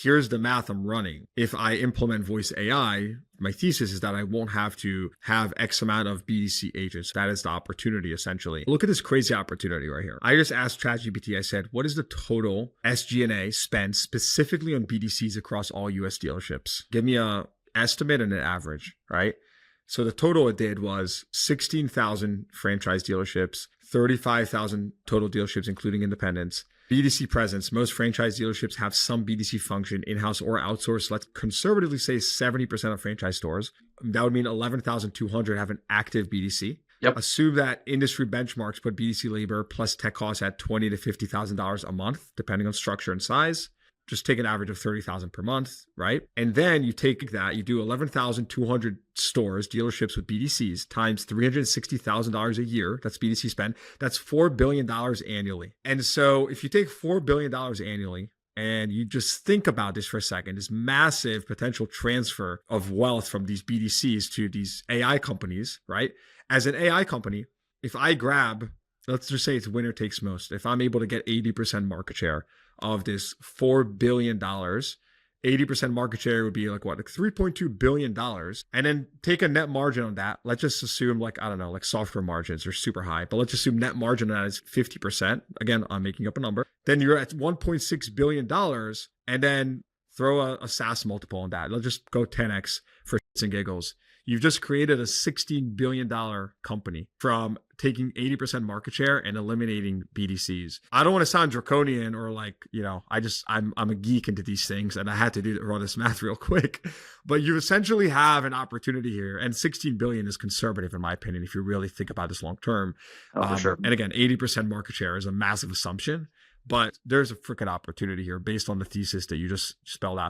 here's the math I'm running. If I implement voice AI, my thesis is that I won't have to have X amount of BDC agents. That is the opportunity, essentially. Look at this crazy opportunity right here. I just asked ChatGPT, I said, what is the total SG&A spent specifically on BDCs across all US dealerships? Give me a estimate and an average, right? So the total it did was 16,000 franchise dealerships, 35,000 total dealerships, including independents. BDC presence. Most franchise dealerships have some BDC function in-house or outsourced. Let's conservatively say 70% of franchise stores. That would mean 11,200 have an active BDC. Yep. Assume that industry benchmarks put BDC labor plus tech costs at $20,000 to $50,000 a month, depending on structure and size. Just take an average of 30,000 per month, right? And then you take that, you do 11,200 stores, dealerships with BDCs times $360,000 a year. That's BDC spend. That's $4 billion annually. And so if you take $4 billion annually and you just think about this for a second, this massive potential transfer of wealth from these BDCs to these AI companies, right? As an AI company, if I grab, let's just say it's winner takes most. If I'm able to get 80% market share of this $4 billion, 80% market share would be like what, like $3.2 billion. And then take a net margin on that. Let's just assume like, I don't know, like software margins are super high, but let's assume net margin on that is 50%. Again, I'm making up a number. Then you're at $1.6 billion and then throw a SaaS multiple on that. Let's just go 10x for shits and giggles. You've just created a $16 billion company from taking 80% market share and eliminating BDCs. I don't want to sound draconian or like, you know, I'm a geek into these things and I had to run this math real quick, but you essentially have an opportunity here, and 16 billion is conservative in my opinion if you really think about this long term. For sure. And again, 80% market share is a massive assumption, but there's a freaking opportunity here based on the thesis that you just spelled out.